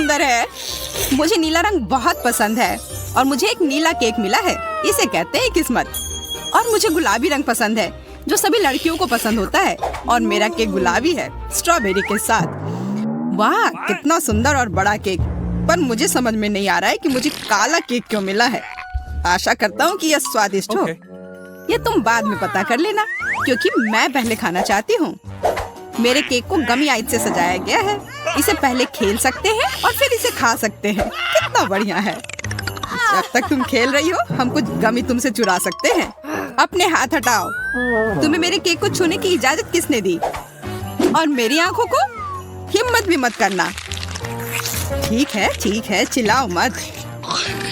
सुंदर है। मुझे नीला रंग बहुत पसंद है और मुझे एक नीला केक मिला है। इसे कहते हैं किस्मत। और मुझे गुलाबी रंग पसंद है जो सभी लड़कियों को पसंद होता है। और मेरा केक गुलाबी है स्ट्रॉबेरी के साथ। वाह, कितना सुंदर और बड़ा केक। पर मुझे समझ में नहीं आ रहा है कि मुझे काला केक क्यों मिला है। आशा करता हूँ कि यह स्वादिष्ट हो। ये तुम बाद में पता कर लेना, क्योंकि मैं पहले खाना चाहती हूँ। मेरे केक को गमी आइस से सजाया गया है। इसे पहले खेल सकते हैं और फिर इसे खा सकते हैं। कितना बढ़िया है। जब तक तुम खेल रही हो, हम कुछ गमी तुमसे चुरा सकते हैं। अपने हाथ हटाओ। तुम्हें मेरे केक को छूने की इजाजत किसने दी? और मेरी आंखों को हिम्मत भी मत करना। ठीक है, चिल्लाओ मत।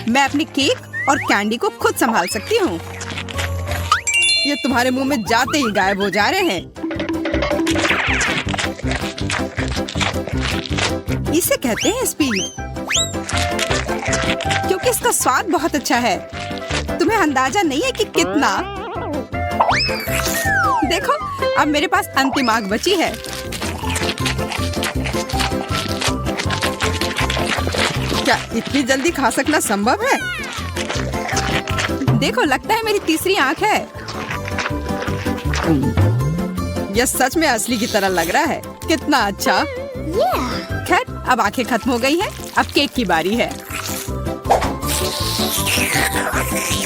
मैं अपने केक और कैंडी को खुद संभाल सकती हूँ। ये तुम्हारे मुंह में जाते ही गायब हो जा रहे हैं। इसे कहते हैं स्पीड, क्योंकि इसका स्वाद बहुत अच्छा है। तुम्हें अंदाजा नहीं है कि कितना। देखो, अब मेरे पास अंतिम आग बची है। क्या इतनी जल्दी खा सकना संभव है? देखो, लगता है मेरी तीसरी आंख है। यह सच में असली की तरह लग रहा है। कितना अच्छा। खैर, अब आंखें खत्म हो गई हैं। अब केक की बारी है।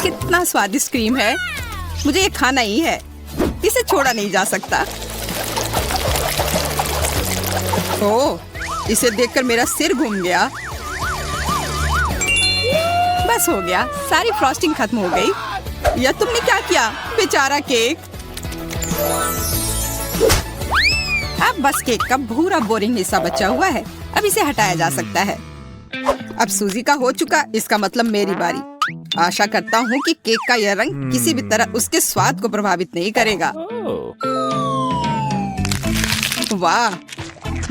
कितना स्वादिष्ट क्रीम है। मुझे ये खाना ही है। इसे छोड़ा नहीं जा सकता। ओह, इसे देखकर मेरा सिर घूम गया। बस हो गया, सारी फ्रॉस्टिंग खत्म हो गई। यह तुमने क्या किया? बेचारा केक। अब बस केक का भूरा बोरिंग हिस्सा बचा हुआ है। अब इसे हटाया जा सकता है। अब सूजी का हो चुका, इसका मतलब मेरी बारी। आशा करता हूँ कि केक का यह रंग किसी भी तरह उसके स्वाद को प्रभावित नहीं करेगा। वाह,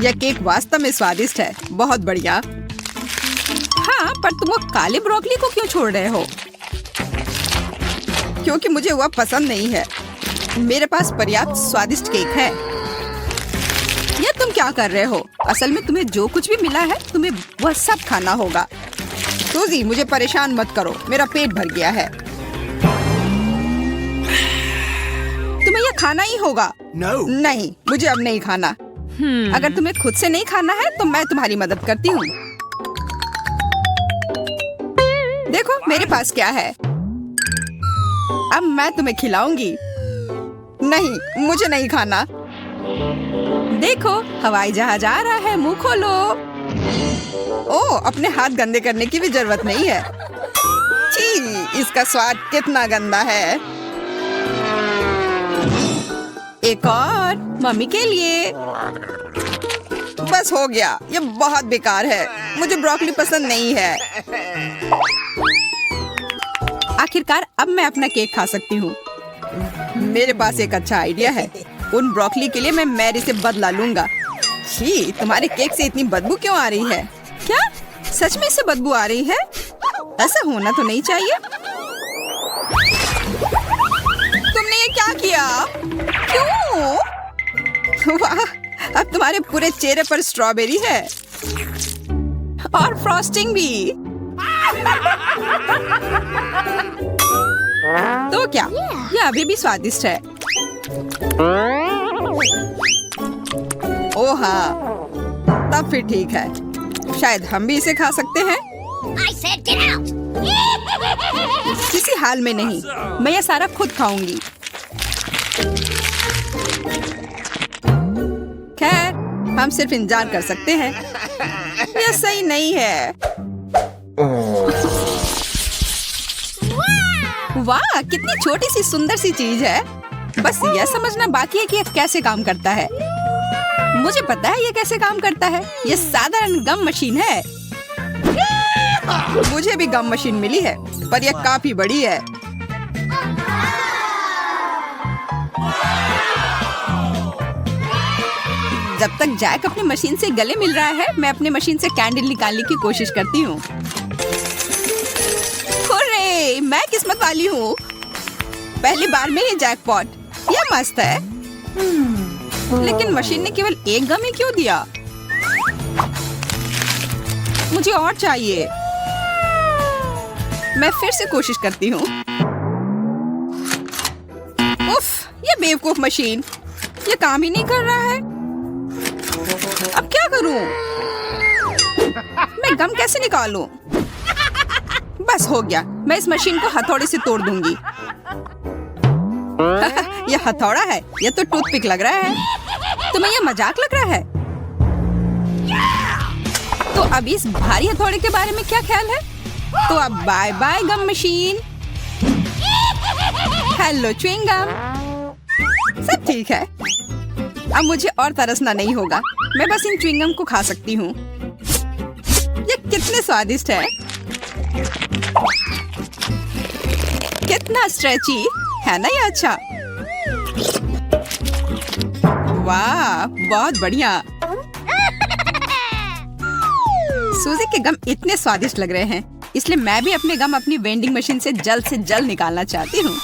यह केक वास्तव में स्वादिष्ट है। बहुत बढ़िया। हाँ, पर तुम वो काले ब्रोकली को क्यों छोड़ रहे हो? क्योंकि मुझे वह पसंद नहीं है। मेरे पास पर्याप्त स्वादिष्ट केक है। यह तुम क्या कर रहे हो? असल में तुम्हें जो कुछ भी मिला है, तुम्हें वह सब खाना होगा। सूजी, मुझे परेशान मत करो। मेरा पेट भर गया है। तुम्हें यह खाना ही होगा। नहीं, मुझे अब नहीं खाना। अगर तुम्हें खुद से नहीं खाना है तो मैं तुम्हारी मदद करती हूँ। देखो, मेरे पास क्या है। अब मैं तुम्हें खिलाऊंगी। नहीं, मुझे नहीं खाना। देखो, हवाई जहाज आ रहा है। मुंह खोलो। ओह, अपने हाथ गंदे करने की भी जरूरत नहीं है। छी, इसका स्वाद कितना गंदा है। एक और मम्मी के लिए। बस हो गया। ये बहुत बेकार है। मुझे ब्रोकली पसंद नहीं है। आखिरकार अब मैं अपना केक खा सकती हूँ। मेरे पास एक अच्छा आइडिया है। उन ब्रोकली के लिए मैं मैरी से बदला लूंगा। छी, तुम्हारे केक से इतनी बदबू क्यों आ रही है? क्या सच में इससे बदबू आ रही है? ऐसा होना तो नहीं चाहिए। तुमने ये क्या किया? क्यों? वाह, अब तुम्हारे पूरे चेहरे पर स्ट्रॉबेरी है और फ्रॉस्टिंग भी। तो क्या यह अभी भी स्वादिष्ट है? ओह हाँ, तब फिर ठीक है। शायद हम भी इसे खा सकते हैं। किसी हाल में नहीं। मैं ये सारा खुद खाऊंगी। खैर, हम सिर्फ इंतजार कर सकते हैं। यह सही नहीं है। वाह, कितनी छोटी सी सुंदर सी चीज है। बस यह समझना बाकी है कि यह कैसे काम करता है। मुझे पता है यह कैसे काम करता है। यह साधारण गम मशीन है। मुझे भी गम मशीन मिली है, पर यह काफी बड़ी है। जब तक जैक अपनी मशीन से गले मिल रहा है, मैं अपनी मशीन से कैंडल निकालने की कोशिश करती हूँ। हुर्रे, मैं किस्मत वाली हूँ। पहली बार में ही जैकपॉट। यह मस्त है। लेकिन मशीन ने केवल एक गम ही क्यों दिया? मुझे और चाहिए। मैं फिर से कोशिश करती हूँ। उफ, ये बेवकूफ मशीन, ये काम ही नहीं कर रहा है। अब क्या करूं? मैं गम कैसे निकालूं? बस हो गया, मैं इस मशीन को हथौड़े से तोड़ दूंगी। ये हथौड़ा है, ये तो टूथपिक लग रहा है। तुम्हें ये मजाक लग रहा है? तो अब इस भारी हथौड़े के बारे में क्या ख्याल है? तो अब बाय बाय गम मशीन। हेलो च्युइंग गम, सब ठीक है। अब मुझे और तरसना नहीं होगा, मैं बस इन च्युइंग गम को खा सकती हूँ। ये कितने स्वादिष्ट है, कितना स्ट्रेची है ना ये। अच्छा, वाह, बहुत बढ़िया। सूजी के गम इतने स्वादिष्ट लग रहे हैं, इसलिए मैं भी अपने गम अपनी वेंडिंग मशीन से जल्द निकालना चाहती हूँ।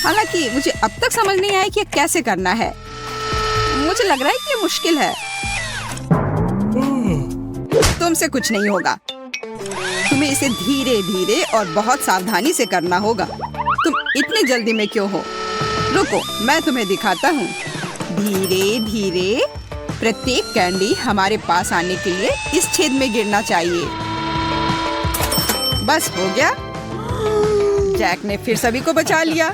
हालांकि मुझे अब तक समझ नहीं आया कि कैसे करना है। मुझे लग रहा है कि ये मुश्किल है। तुमसे कुछ नहीं होगा, तुम्हें इसे धीरे धीरे और बहुत सावधानी से करना होगा। तुम इतनी जल्दी में क्यों हो? रुको, मैं तुम्हें दिखाता हूँ। धीरे धीरे प्रत्येक कैंडी हमारे पास आने के लिए इस छेद में गिरना चाहिए। बस हो गया। जैक ने फिर सभी को बचा लिया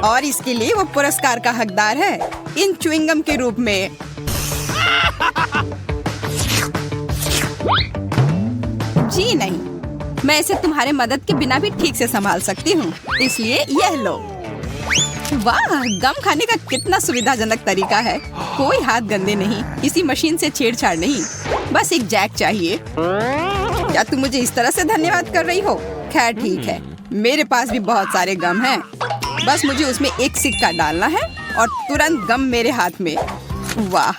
और इसके लिए वो पुरस्कार का हकदार है, इन च्युइंगम के रूप में। जी नहीं, मैं इसे तुम्हारे मदद के बिना भी ठीक से संभाल सकती हूँ, इसलिए यह लो। वाह, गम खाने का कितना सुविधाजनक तरीका है। कोई हाथ गंदे नहीं, इसी मशीन से छेड़छाड़ नहीं, बस एक जैक चाहिए। क्या तुम मुझे इस तरह से धन्यवाद कर रही हो? खैर ठीक है, मेरे पास भी बहुत सारे गम हैं। बस मुझे उसमें एक सिक्का डालना है और तुरंत गम मेरे हाथ में। वाह,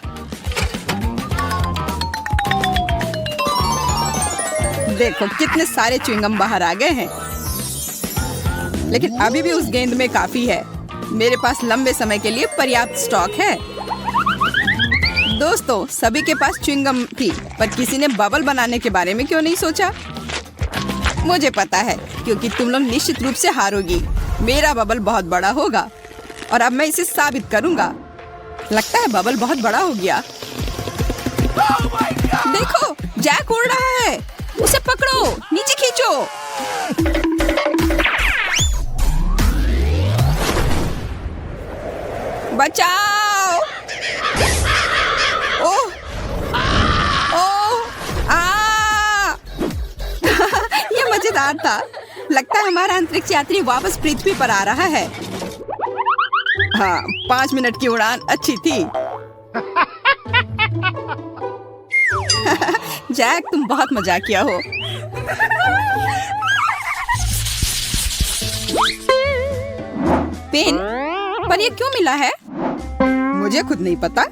देखो कितने सारे च्युइंगम बाहर आ गए हैं। लेकिन अभी भी उस गेंद में काफी है। मेरे पास लंबे समय के लिए पर्याप्त स्टॉक है। दोस्तों, सभी के पास च्युइंगम थी, पर किसी ने बबल बनाने के बारे में क्यों नहीं सोचा? मुझे पता है, क्योंकि तुम लोग निश्चित रूप से हारोगी। मेरा बबल बहुत बड़ा होगा और अब मैं इसे साबित करूंगा। लगता है बबल बहुत बड़ा हो गया। देखो, जैक उड़ रहा है, उसे पकड़ो, नीचे खींचो। बचाओ! ओह, ओह, आ! ये मजेदार था। लगता है हमारा अंतरिक्ष यात्री वापस पृथ्वी पर आ रहा है। हाँ, 5 मिनट की उड़ान अच्छी थी। जैक, तुम बहुत मजाकिया हो। पेन, पर ये क्यों मिला है? मुझे खुद नहीं पता।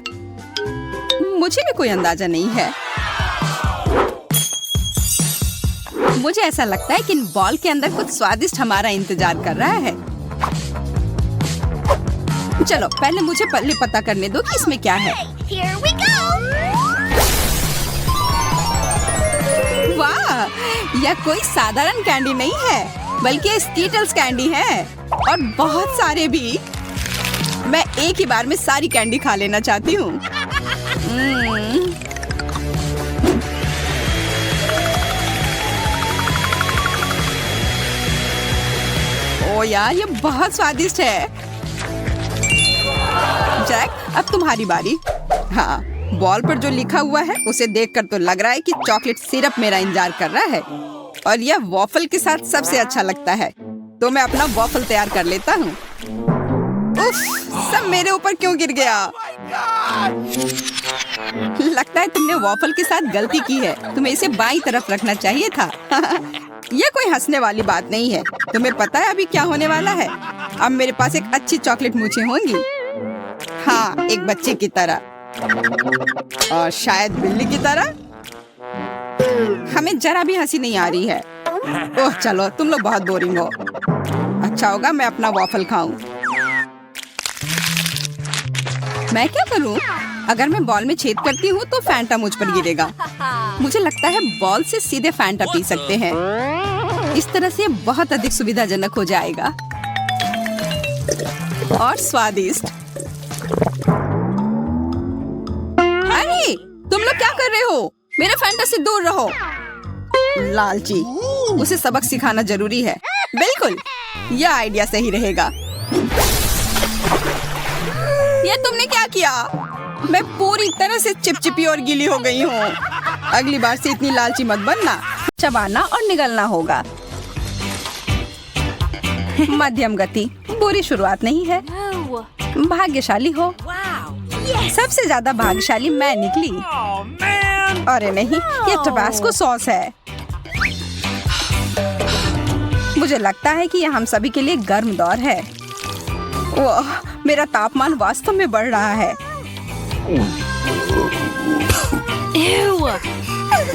मुझे भी कोई अंदाजा नहीं है। मुझे ऐसा लगता है कि इन बॉल के अंदर कुछ स्वादिष्ट हमारा इंतजार कर रहा है। चलो, पहले मुझे पता करने दो कि इसमें क्या है। Here we go! वाह, यह कोई साधारण कैंडी नहीं है, बल्कि स्कीटल्स कैंडी है, और बहुत सारे भी। मैं एक ही बार में सारी कैंडी खा लेना चाहती हूँ। ओ यार, ये बहुत स्वादिष्ट है। जैक, अब तुम्हारी बारी। हाँ, बॉल पर जो लिखा हुआ है उसे देखकर तो लग रहा है कि चॉकलेट सिरप मेरा इंतजार कर रहा है, और यह वॉफल के साथ सबसे अच्छा लगता है। तो मैं अपना वॉफल तैयार कर लेता हूँ। उफ, सब मेरे ऊपर क्यों गिर गया? लगता है तुमने वॉफल के साथ गलती की है। तुम्हें इसे बाईं तरफ रखना चाहिए था। यह कोई हंसने वाली बात नहीं है। तुम्हें पता है अभी क्या होने वाला है? अब मेरे पास एक अच्छी चॉकलेट मूंछें होंगी। हाँ, एक बच्चे की तरह, और शायद बिल्ली की तरह। हमें जरा भी हंसी नहीं आ रही है। ओह चलो, तुम लोग बहुत बोरिंग हो। अच्छा होगा मैं अपना वॉफल खाऊं। मैं क्या करूं? अगर मैं बॉल में छेद करती हूँ तो फैंटा मुझ पर गिरेगा। मुझे लगता है बॉल से सीधे फैंटा पी सकते हैं। इस तरह से बहुत अधिक सुविधाजनक हो जाएगा और स्वादिष्ट। अरे तुम लोग क्या कर रहे हो? मेरे फैंटा से दूर रहो। लालची, उसे सबक सिखाना जरूरी है। बिल्कुल, यह आइडिया सही रहेगा। ये तुमने क्या किया? मैं पूरी तरह से चिपचिपी और गीली हो गई हूँ। अगली बार से इतनी लालची मत बनना। चबाना और निगलना होगा। मध्यम गति बुरी शुरुआत नहीं है। भाग्यशाली हो। सबसे ज्यादा भाग्यशाली मैं निकली। अरे नहीं, ये टबास्को सॉस है। मुझे लगता है कि यह हम सभी के लिए गर्म दौर है। ओह, मेरा तापमान वास्तव में बढ़ रहा है।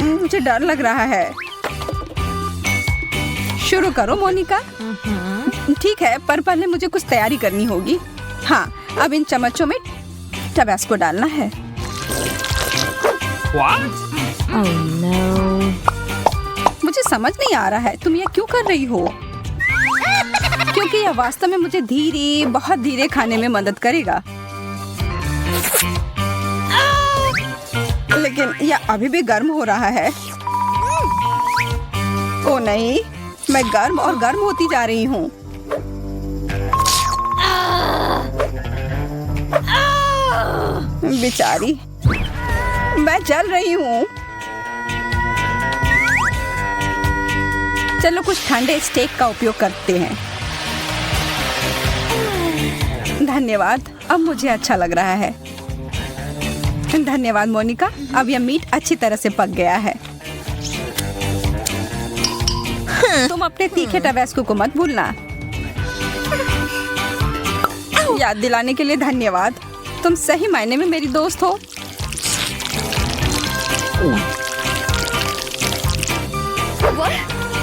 मुझे डर लग रहा है। शुरू करो मोनिका। ठीक है, पर पहले मुझे कुछ तैयारी करनी होगी। हाँ, अब इन चम्मचों में टबास्को डालना है। Oh no. मुझे समझ नहीं आ रहा है तुम ये क्यों कर रही हो? क्योंकि यह वास्तव में मुझे धीरे, बहुत धीरे खाने में मदद करेगा। लेकिन यह अभी भी गर्म हो रहा है। ओ नहीं, मैं गर्म और गर्म होती जा रही हूँ। बेचारी, मैं जल रही हूँ। चलो कुछ ठंडे स्टेक का उपयोग करते हैं। धन्यवाद, अब मुझे अच्छा लग रहा है। धन्यवाद मोनिका, अब यह मीट अच्छी तरह से पक गया है। तुम अपने तीखे टबास्को को मत भूलना। याद दिलाने के लिए धन्यवाद। तुम सही मायने में मेरी दोस्त हो।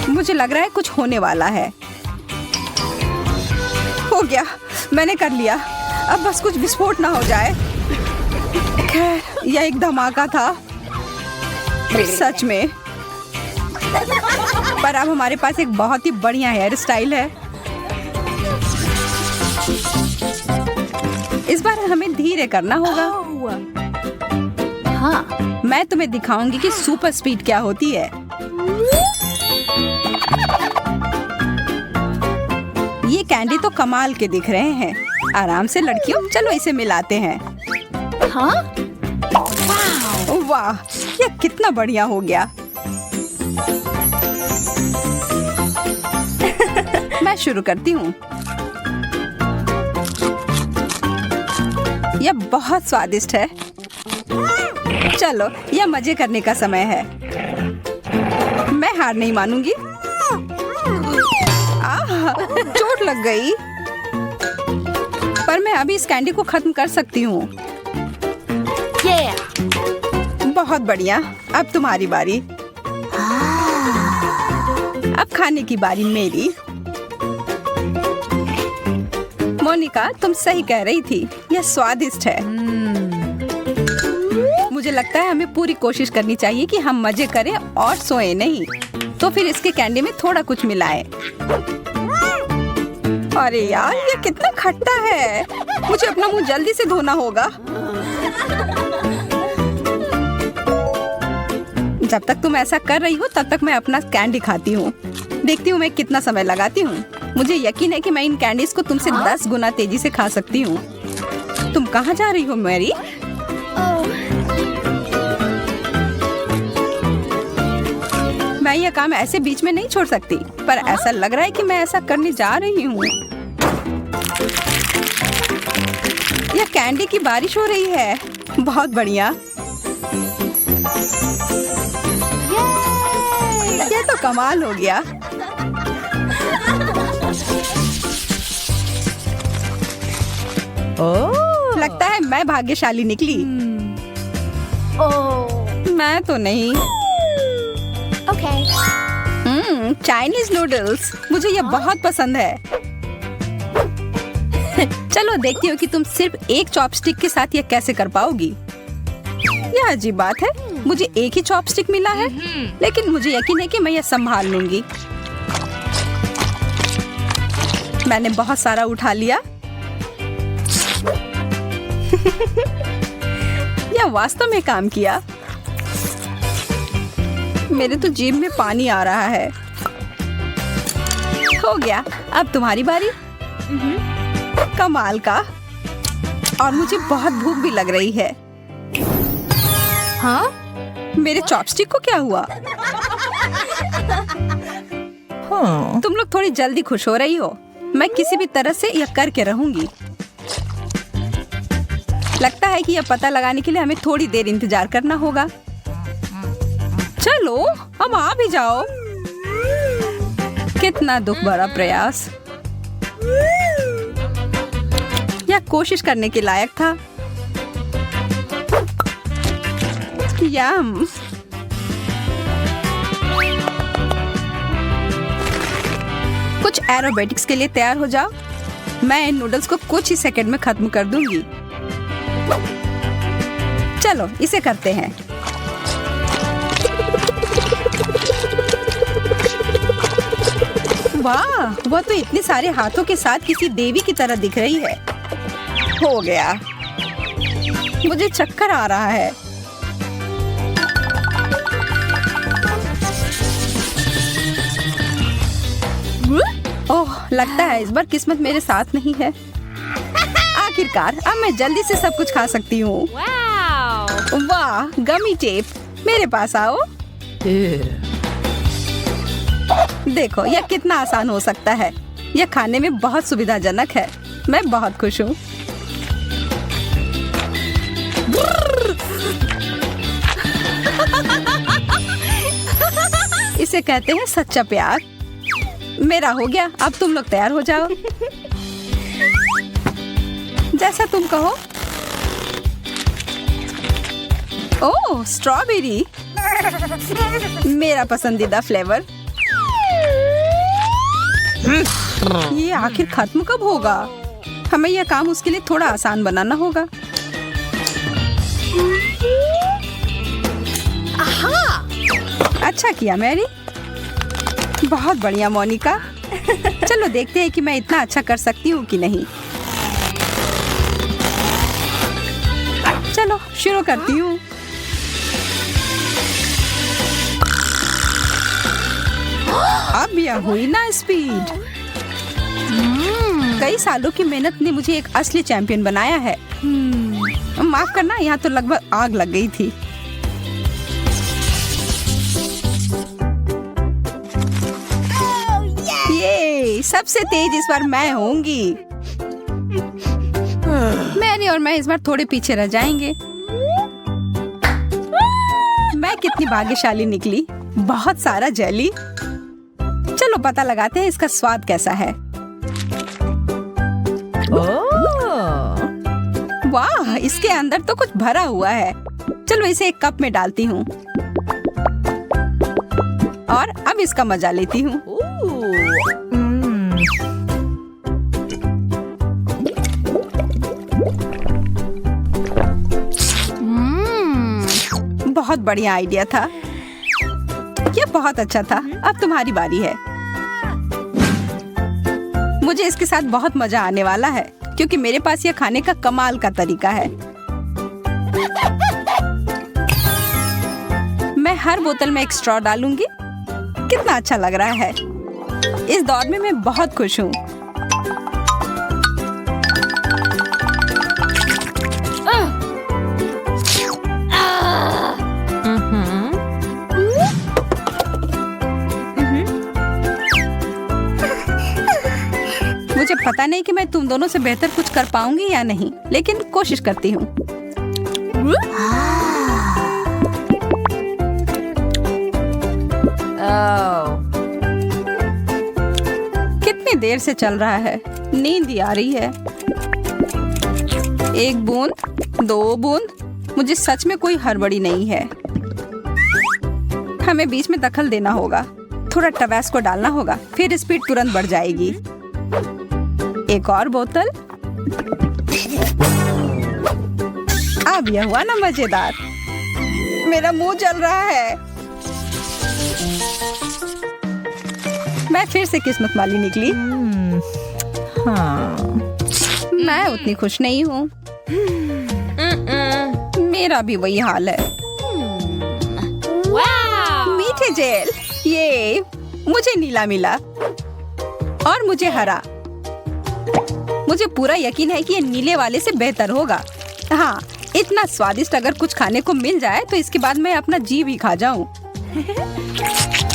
मुझे लग रहा है कुछ होने वाला है। हो गया, मैंने कर लिया। अब बस कुछ विस्फोट ना हो जाए। खैर, यह एक धमाका था सच में। पर अब हमारे पास एक बहुत ही बढ़िया हेयर स्टाइल है। इस बार हमें धीरे करना होगा। हाँ, मैं तुम्हें दिखाऊंगी कि सुपर स्पीड क्या होती है। ये कैंडी तो कमाल के दिख रहे हैं। आराम से लड़कियों, चलो इसे मिलाते हैं। हाँ? वाह, यह कितना बढ़िया हो गया। मैं शुरू करती हूँ। यह बहुत स्वादिष्ट है। चलो, यह मजे करने का समय है। मैं हार नहीं मानूंगी। चोट लग गई। पर मैं अभी इस कैंडी को खत्म कर सकती हूँ। बहुत बढ़िया, अब तुम्हारी बारी। अब खाने की बारी मेरी। मोनिका, तुम सही कह रही थी, यह स्वादिष्ट है। मुझे लगता है हमें पूरी कोशिश करनी चाहिए कि हम मजे करें और सोएं नहीं। तो फिर इसके कैंडी में थोड़ा कुछ मिलाएं। अरे यार, ये कितना खट्टा है। मुझे अपना मुंह जल्दी से धोना होगा। जब तक तुम ऐसा कर रही हो तब तक मैं अपना कैंडी खाती हूँ। देखती हूँ मैं कितना समय लगाती हूँ। मुझे यकीन है कि मैं इन कैंडीज को तुमसे 10 गुना तेजी से खा सकती हूँ। तुम कहाँ जा रही हो मैरी? मैं यह काम ऐसे बीच में नहीं छोड़ सकती, पर ऐसा लग रहा है कि मैं ऐसा करने जा रही हूँ। यह कैंडी की बारिश हो रही है। बहुत बढ़िया। यह तो कमाल हो गया। लगता है मैं भाग्यशाली निकली। मैं तो नहीं। चाइनीज नूडल्स, मुझे ये बहुत पसंद है। चलो देखती हूँ कि तुम सिर्फ एक चॉपस्टिक के साथ ये कैसे कर पाओगी। यह अजीब बात है, मुझे एक ही चॉपस्टिक मिला है, लेकिन मुझे यकीन है कि मैं यह संभाल लूंगी। मैंने बहुत सारा उठा लिया। यह वास्तव में काम किया। मेरे तो जीभ में पानी आ रहा है। हो गया, अब तुम्हारी बारी। कमाल का। और मुझे बहुत भूख भी लग रही है। हाँ? मेरे चॉपस्टिक को क्या हुआ? तुम लोग थोड़ी जल्दी खुश हो रही हो। मैं किसी भी तरह से यह करके रहूंगी। लगता है कि यह पता लगाने के लिए हमें थोड़ी देर इंतजार करना होगा। चलो, अब आ भी जाओ। कितना दुख भरा प्रयास। यह कोशिश करने के लायक था। यम। कुछ एरोबेटिक्स के लिए तैयार हो जाओ। मैं इन नूडल्स को कुछ ही सेकंड में खत्म कर दूंगी। चलो, इसे करते हैं। वाह, वह तो इतने सारे हाथों के साथ किसी देवी की तरह दिख रही है। हो गया। मुझे चक्कर आ रहा है। ओह, लगता है इस बार किस्मत मेरे साथ नहीं है। आखिरकार अब मैं जल्दी से सब कुछ खा सकती हूँ। वाह, गमी टेप, मेरे पास आओ। देखो, यह कितना आसान हो सकता है। यह खाने में बहुत सुविधाजनक है। मैं बहुत खुश हूँ। इसे कहते हैं सच्चा प्यार। मेरा हो गया, अब तुम लोग तैयार हो जाओ। जैसा तुम कहो। ओह, स्ट्रॉबेरी, मेरा पसंदीदा फ्लेवर। ये आखिर खत्म कब होगा? हमें यह काम उसके लिए थोड़ा आसान बनाना होगा। अच्छा किया मैरी। बहुत बढ़िया मोनिका। चलो देखते हैं कि मैं इतना अच्छा कर सकती हूँ कि नहीं। चलो शुरू करती हूँ। अब यह हुई ना स्पीड। कई सालों की मेहनत ने मुझे एक असली चैंपियन बनाया है। माफ करना, यहाँ तो लगभग आग लग गई थी। ये सबसे तेज इस बार मैं होंगी। मैरी और मैं इस बार थोड़े पीछे रह जाएंगे। मैं कितनी भाग्यशाली निकली। बहुत सारा जेली। चलो पता लगाते हैं इसका स्वाद कैसा है। वाह, इसके अंदर तो कुछ भरा हुआ है। चलो इसे एक कप में डालती हूँ और अब इसका मजा लेती हूँ। बहुत बढ़िया आइडिया था। ये बहुत अच्छा था। अब तुम्हारी बारी है। मुझे इसके साथ बहुत मजा आने वाला है क्योंकि मेरे पास यह खाने का कमाल का तरीका है। मैं हर बोतल में एक स्ट्रॉ डालूंगी। कितना अच्छा लग रहा है। इस दौर में मैं बहुत खुश हूँ। मुझे पता नहीं कि मैं तुम दोनों से बेहतर कुछ कर पाऊंगी या नहीं, लेकिन कोशिश करती हूँ। कितनी देर से चल रहा है। नींद ही आ रही है। एक बूंद, 2 बूंद। मुझे सच में कोई हड़बड़ी नहीं है। हमें बीच में दखल देना होगा। थोड़ा टबैस्को डालना होगा, फिर स्पीड तुरंत बढ़ जाएगी। एक और बोतल। अब यह हुआ ना मजेदार। मेरा मुंह जल रहा है। मैं फिर से किस्मत वाली निकली। हाँ। मैं उतनी खुश नहीं हूँ। मेरा भी वही हाल है। मीठे जेल, ये मुझे नीला मिला और मुझे हरा। मुझे पूरा यकीन है कि ये नीले वाले से बेहतर होगा। हाँ, इतना स्वादिष्ट अगर कुछ खाने को मिल जाए तो इसके बाद मैं अपना जी भी खा जाऊं।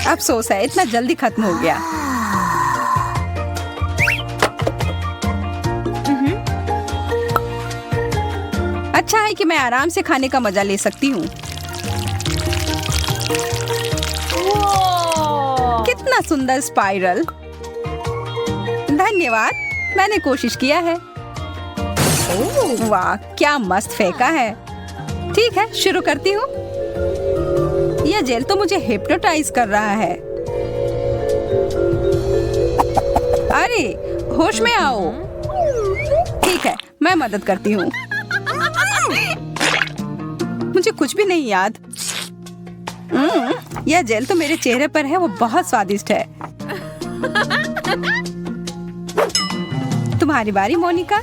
अफसोस है इतना जल्दी खत्म हो गया। अच्छा है कि मैं आराम से खाने का मजा ले सकती हूँ। कितना सुंदर स्पाइरल। धन्यवाद, मैंने कोशिश किया है। वाह, क्या मस्त फेंका है। ठीक है, शुरू करती हूँ। यह जेल तो मुझे हिप्नोटाइज कर रहा है। अरे, होश में आओ। ठीक है, मैं मदद करती हूँ। मुझे कुछ भी नहीं याद। यह जेल तो मेरे चेहरे पर है, वो बहुत स्वादिष्ट है। तुम्हारी बारी मोनिका।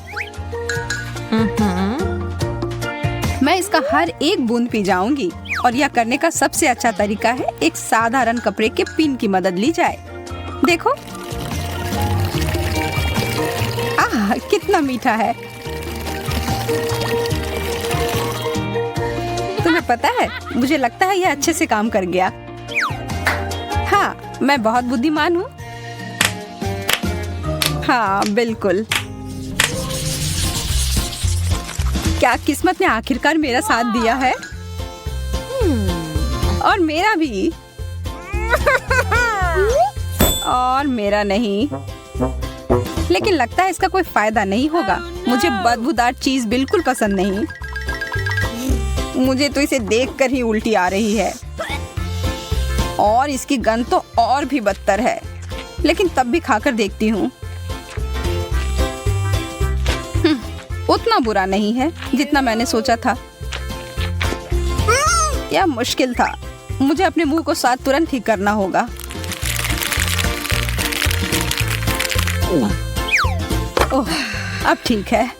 मैं इसका हर एक बूंद पी जाऊंगी और यह करने का सबसे अच्छा तरीका है एक साधारण कपड़े के पिन की मदद ली जाए। देखो, आह, कितना मीठा है। तुम्हें पता है, मुझे लगता है यह अच्छे से काम कर गया। हाँ, मैं बहुत बुद्धिमान हूँ। हाँ, बिल्कुल। क्या किस्मत ने आखिरकार मेरा साथ दिया है? और मेरा भी। और मेरा नहीं। लेकिन लगता है इसका कोई फायदा नहीं होगा। मुझे बदबूदार चीज बिल्कुल पसंद नहीं। मुझे तो इसे देखकर ही उल्टी आ रही है। और इसकी गंध तो और भी बदतर है। लेकिन तब भी खाकर देखती हूँ। उतना बुरा नहीं है जितना मैंने सोचा था। यह मुश्किल था। मुझे अपने मुंह को साथ तुरंत ठीक करना होगा। ओह, अब ठीक है।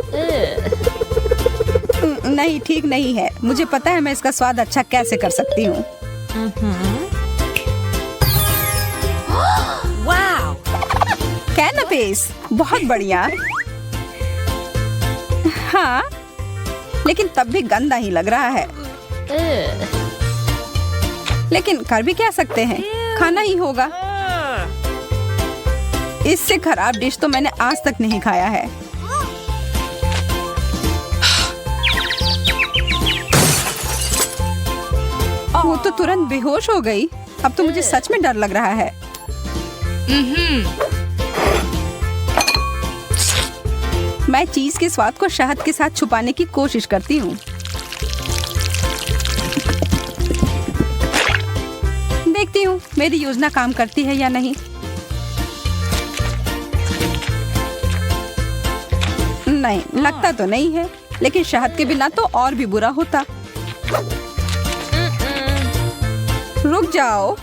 नहीं, ठीक नहीं है। मुझे पता है मैं इसका स्वाद अच्छा कैसे कर सकती हूँ। कैनपेस, बहुत बढ़िया। हाँ, लेकिन तब भी गंदा ही लग रहा है। लेकिन कर भी क्या सकते हैं, खाना ही होगा। इससे खराब डिश तो मैंने आज तक नहीं खाया है। वो तो तुरंत बेहोश हो गई। अब तो मुझे सच में डर लग रहा है। मैं चीज के स्वाद को शहद के साथ छुपाने की कोशिश करती हूँ। देखती हूँ मेरी योजना काम करती है या नहीं। नहीं, लगता तो नहीं है। लेकिन शहद के बिना तो और भी बुरा होता। रुक जाओ।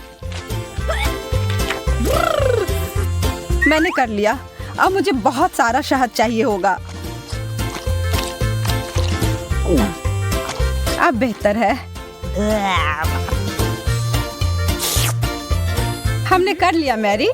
मैंने कर लिया। अब मुझे बहुत सारा शहद चाहिए होगा। अब बेहतर है। हमने कर लिया मैरी।